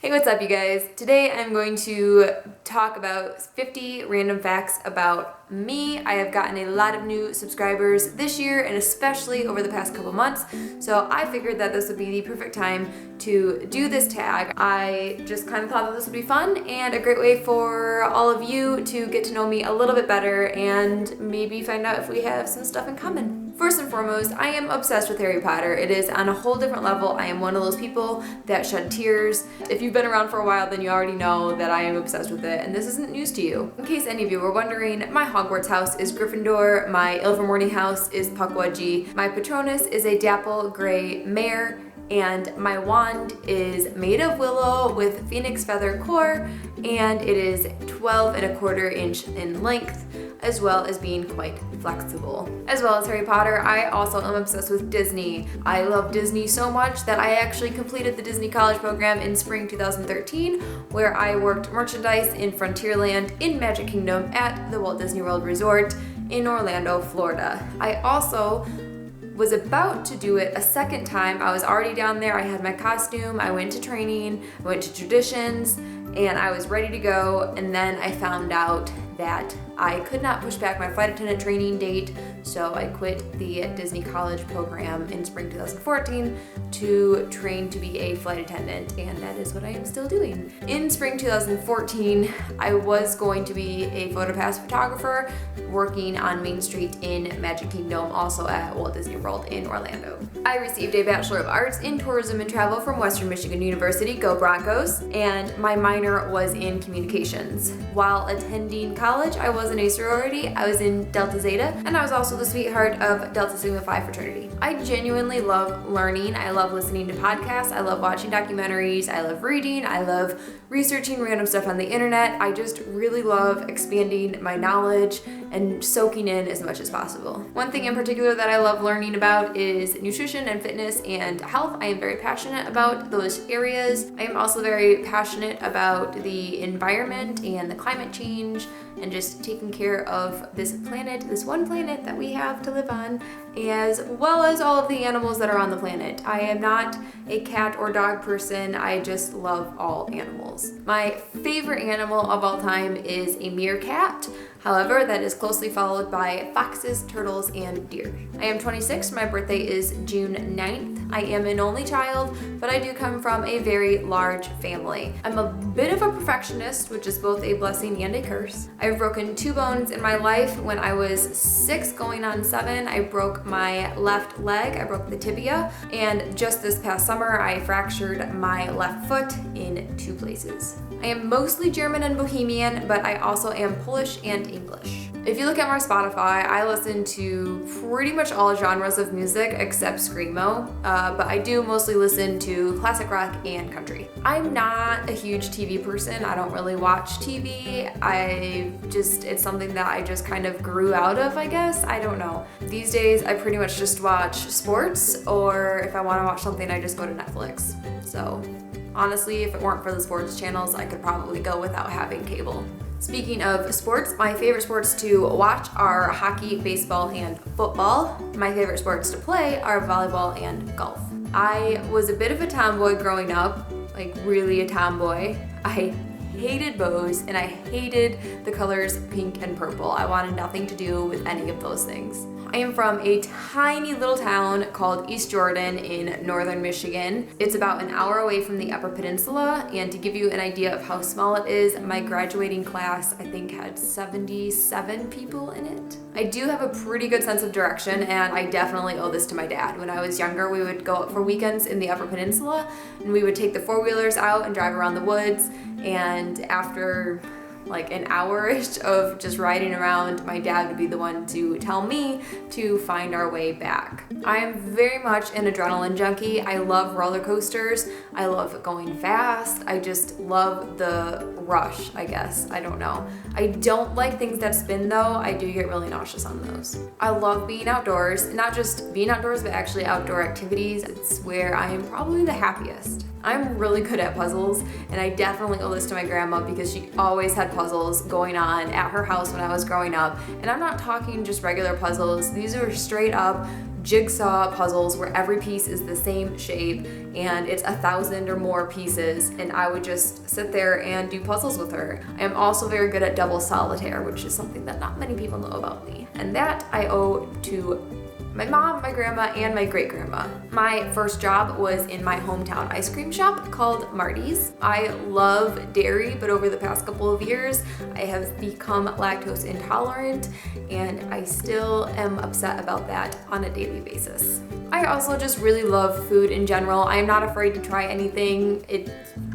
Hey, what's up you guys? Today I'm going to talk about 50 random facts about me. I have gotten a lot of new subscribers this year and especially over the past couple months, so I figured that this would be the perfect time to do this tag. I just kind of thought that this would be fun and a great way for all of you to get to know me a little bit better and maybe find out if we have some stuff in common. First and foremost, I am obsessed with Harry Potter. It is on a whole different level. I am one of those people that shed tears. If you've been around for a while, then you already know that I am obsessed with it, and this isn't news to you. In case any of you were wondering, my Hogwarts house is Gryffindor, my Ilvermorny house is Pukwudgie, my Patronus is a dapple gray mare, and my wand is made of willow with phoenix feather core, and it is 12¼ inch in length, as well as being quite flexible. As well as Harry Potter, I also am obsessed with Disney. I love Disney so much that I actually completed the Disney College program in spring 2013, where I worked merchandise in Frontierland in Magic Kingdom at the Walt Disney World Resort in Orlando, Florida. I also was about to do it a second time. I was already down there, I had my costume, I went to training, I went to traditions, and I was ready to go, and then I found out that I could not push back my flight attendant training date, so I quit the Disney College program in spring 2014 to train to be a flight attendant, and that is what I am still doing. In spring 2014, I was going to be a PhotoPass photographer working on Main Street in Magic Kingdom, also at Walt Disney World in Orlando. I received a Bachelor of Arts in Tourism and Travel from Western Michigan University, go Broncos, and my minor was in communications. While attending college, I was in a sorority, I was in Delta Zeta, and I was also the sweetheart of Delta Sigma Phi fraternity. I genuinely love learning. I love listening to podcasts, I love watching documentaries, I love reading, I love researching random stuff on the internet. I just really love expanding my knowledge and soaking in as much as possible. One thing in particular that I love learning about is nutrition and fitness and health. I am very passionate about those areas. I am also very passionate about the environment and the climate change and just taking care of this planet, this one planet that we have to live on, as well as all of the animals that are on the planet. I am not a cat or dog person, I just love all animals. My favorite animal of all time is a meerkat. However, that is closely followed by foxes, turtles, and deer. I am 26, my birthday is June 9th. I am an only child, but I do come from a very large family. I'm a bit of a perfectionist, which is both a blessing and a curse. I've broken 2 bones in my life. When I was 6 going on 7, I broke my left leg, I broke the tibia, and just this past summer, I fractured my left foot in 2 places. I am mostly German and Bohemian, but I also am Polish and English. If you look at my Spotify, I listen to pretty much all genres of music except Screamo, but I do mostly listen to classic rock and country. I'm not a huge TV person. I don't really watch TV. It's something that I just kind of grew out of, I guess. I don't know. These days, I pretty much just watch sports, or if I want to watch something, I just go to Netflix. So honestly, if it weren't for the sports channels, I could probably go without having cable. Speaking of sports, my favorite sports to watch are hockey, baseball, and football. My favorite sports to play are volleyball and golf. I was a bit of a tomboy growing up, like really a tomboy. I hated bows and I hated the colors pink and purple. I wanted nothing to do with any of those things. I am from a tiny little town called East Jordan in northern Michigan. It's about an hour away from the Upper Peninsula, and to give you an idea of how small it is, my graduating class I think had 77 people in it. I do have a pretty good sense of direction, and I definitely owe this to my dad. When I was younger, we would go out for weekends in the Upper Peninsula, and we would take the 4-wheelers out and drive around the woods, and after like an hour-ish of just riding around, my dad would be the one to tell me to find our way back. I am very much an adrenaline junkie. I love roller coasters. I love going fast. I just love the rush, I guess. I don't know. I don't like things that spin though. I do get really nauseous on those. I love being outdoors, not just being outdoors, but actually outdoor activities. It's where I am probably the happiest. I'm really good at puzzles, and I definitely owe this to my grandma because she always had puzzles going on at her house when I was growing up. And I'm not talking just regular puzzles. These are straight up jigsaw puzzles where every piece is the same shape and it's 1,000 or more pieces, and I would just sit there and do puzzles with her. I am also very good at double solitaire, which is something that not many people know about me. And that I owe to my mom, my grandma, and my great-grandma. My first job was in my hometown ice cream shop called Marty's. I love dairy, but over the past couple of years, I have become lactose intolerant, and I still am upset about that on a daily basis. I also just really love food in general. I am not afraid to try anything.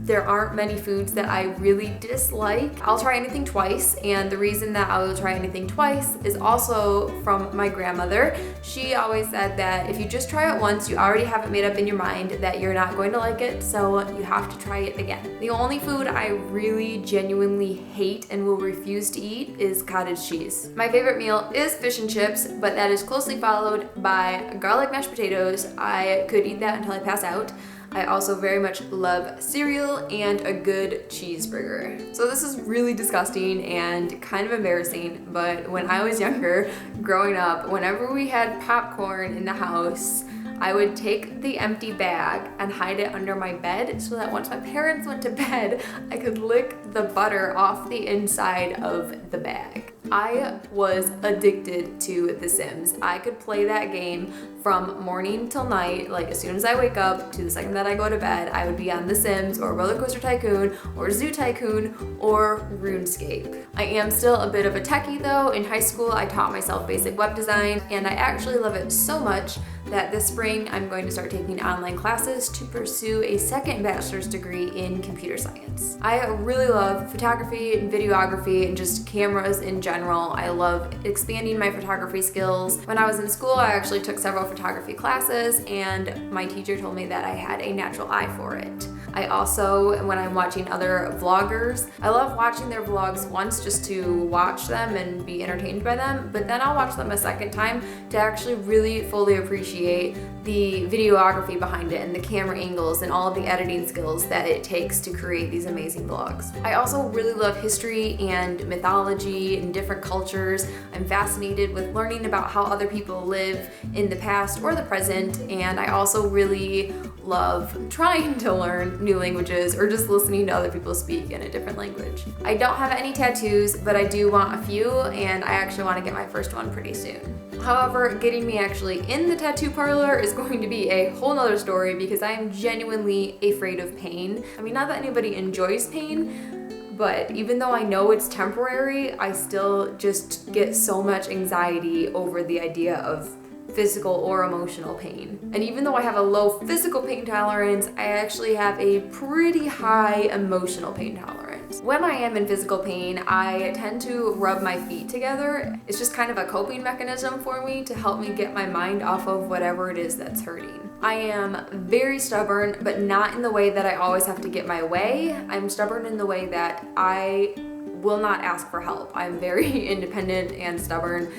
There aren't many foods that I really dislike. I'll try anything twice, and the reason that I will try anything twice is also from my grandmother. She always said that if you just try it once, you already have it made up in your mind that you're not going to like it, so you have to try it again. The only food I really genuinely hate and will refuse to eat is cottage cheese. My favorite meal is fish and chips, but that is closely followed by garlic mashed potatoes. I could eat that until I pass out. I also very much love cereal and a good cheeseburger. So this is really disgusting and kind of embarrassing, but when I was younger, growing up, whenever we had popcorn in the house, I would take the empty bag and hide it under my bed so that once my parents went to bed, I could lick the butter off the inside of the bag. I was addicted to The Sims. I could play that game from morning till night. Like as soon as I wake up to the second that I go to bed, I would be on The Sims or Roller Coaster Tycoon or Zoo Tycoon or RuneScape. I am still a bit of a techie though. In high school, I taught myself basic web design, and I actually love it so much that this spring I'm going to start taking online classes to pursue a second bachelor's degree in computer science. I really love photography and videography and just cameras in general. I love expanding my photography skills. When I was in school, I actually took several photography classes, and my teacher told me that I had a natural eye for it. I also, when I'm watching other vloggers, I love watching their vlogs once just to watch them and be entertained by them, but then I'll watch them a second time to actually really fully appreciate the videography behind it and the camera angles and all of the editing skills that it takes to create these amazing vlogs. I also really love history and mythology and different cultures. I'm fascinated with learning about how other people live in the past or the present, and I also really love trying to learn new languages or just listening to other people speak in a different language. I don't have any tattoos, but I do want a few, and I actually want to get my first one pretty soon. However, getting me actually in the tattoo parlor is going to be a whole nother story because I am genuinely afraid of pain. I mean, not that anybody enjoys pain, but even though I know it's temporary, I still just get so much anxiety over the idea of physical or emotional pain. And even though I have a low physical pain tolerance, I actually have a pretty high emotional pain tolerance. When I am in physical pain, I tend to rub my feet together. It's just kind of a coping mechanism for me to help me get my mind off of whatever it is that's hurting. I am very stubborn, but not in the way that I always have to get my way. I'm stubborn in the way that I will not ask for help. I'm very independent and stubborn,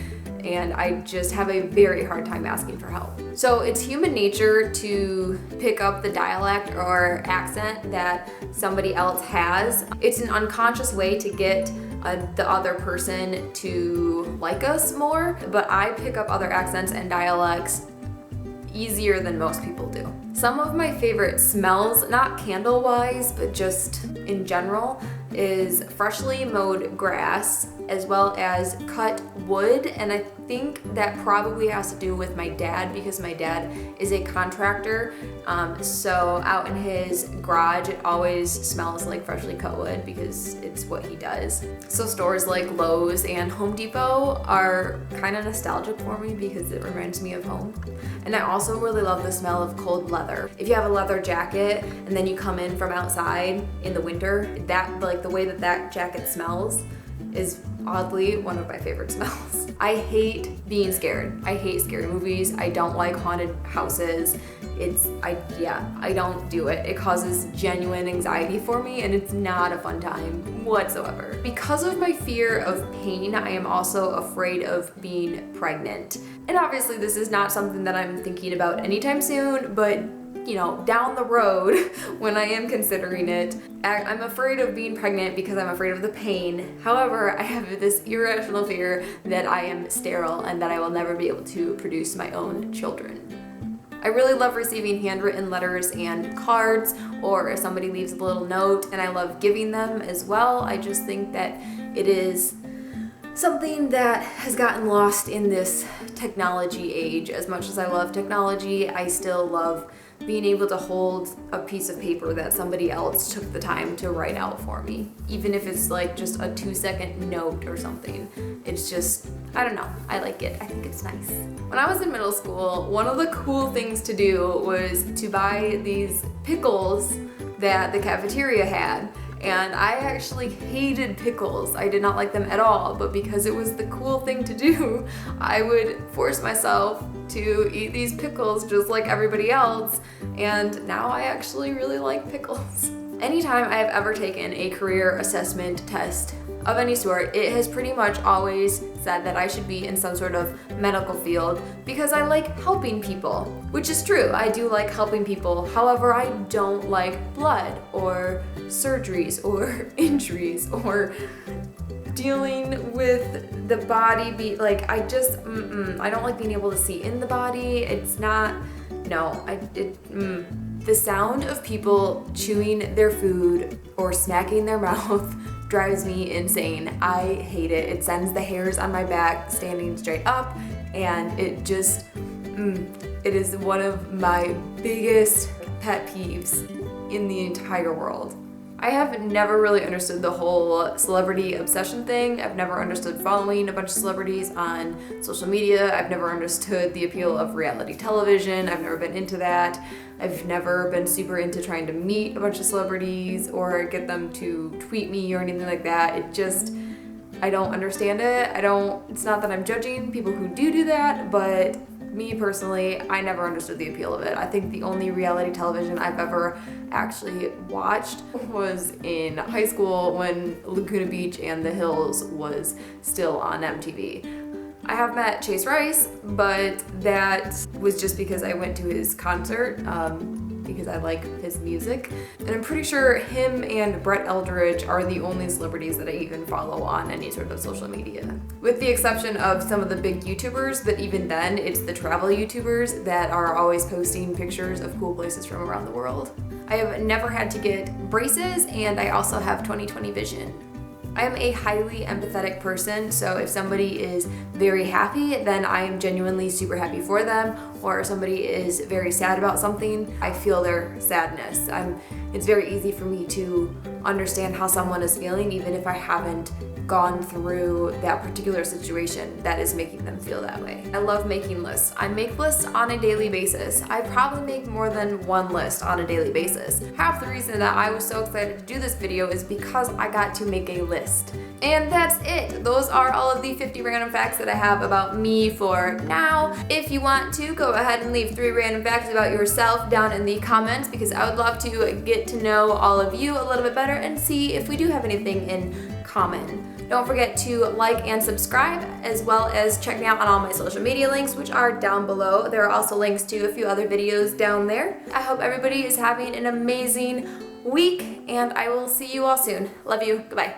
and I just have a very hard time asking for help. So it's human nature to pick up the dialect or accent that somebody else has. It's an unconscious way to get the other person to like us more, but I pick up other accents and dialects easier than most people do. Some of my favorite smells, not candle-wise, but just in general, is freshly mowed grass as well as cut wood, and I think that probably has to do with my dad because my dad is a contractor, so out in his garage it always smells like freshly cut wood because it's what he does. So stores like Lowe's and Home Depot are kind of nostalgic for me because it reminds me of home. And I also really love the smell of cold leather. If you have a leather jacket and then you come in from outside in the winter, that the way that jacket smells is oddly one of my favorite smells. I hate being scared. I hate scary movies. I don't like haunted houses. I don't do it. It causes genuine anxiety for me, and it's not a fun time whatsoever. Because of my fear of pain, I am also afraid of being pregnant. And obviously this is not something that I'm thinking about anytime soon, but down the road when I am considering it. I'm afraid of being pregnant because I'm afraid of the pain. However, I have this irrational fear that I am sterile and that I will never be able to produce my own children. I really love receiving handwritten letters and cards, or if somebody leaves a little note, and I love giving them as well. I just think that it is something that has gotten lost in this technology age. As much as I love technology, I still love being able to hold a piece of paper that somebody else took the time to write out for me. Even if it's like just a 2-second note or something. It's just, I don't know, I like it. I think it's nice. When I was in middle school, one of the cool things to do was to buy these pickles that the cafeteria had. And I actually hated pickles. I did not like them at all, but because it was the cool thing to do, I would force myself to eat these pickles just like everybody else, and now I actually really like pickles. Anytime I have ever taken a career assessment test of any sort, it has pretty much always said that I should be in some sort of medical field because I like helping people, which is true. I do like helping people. However, I don't like blood or surgeries or injuries or dealing with the body I don't like being able to see in the body. It's not, the sound of people chewing their food or smacking their mouth drives me insane. I hate it. It sends the hairs on my back standing straight up, and it just, it is one of my biggest pet peeves in the entire world. I have never really understood the whole celebrity obsession thing. I've never understood following a bunch of celebrities on social media. I've never understood the appeal of reality television. I've never been into that. I've never been super into trying to meet a bunch of celebrities or get them to tweet me or anything like that. I don't understand it. It's not that I'm judging people who do that, but me personally, I never understood the appeal of it. I think the only reality television I've ever actually watched was in high school when Laguna Beach and The Hills was still on MTV. I have met Chase Rice, but that was just because I went to his concert, because I like his music. And I'm pretty sure him and Brett Eldredge are the only celebrities that I even follow on any sort of social media. With the exception of some of the big YouTubers, but even then, it's the travel YouTubers that are always posting pictures of cool places from around the world. I have never had to get braces, and I also have 20/20 vision. I am a highly empathetic person, so if somebody is very happy, then I am genuinely super happy for them, or if somebody is very sad about something, I feel their sadness. It's very easy for me to understand how someone is feeling, even if I haven't gone through that particular situation that is making them feel that way. I love making lists. I make lists on a daily basis. I probably make more than one list on a daily basis. Half the reason that I was so excited to do this video is because I got to make a list. And that's it. Those are all of the 50 random facts that I have about me for now. If you want to, go ahead and leave 3 random facts about yourself down in the comments, because I would love to get to know all of you a little bit better and see if we do have anything in common. Don't forget to like and subscribe, as well as check me out on all my social media links, which are down below. There are also links to a few other videos down there. I hope everybody is having an amazing week, and I will see you all soon. Love you. Goodbye.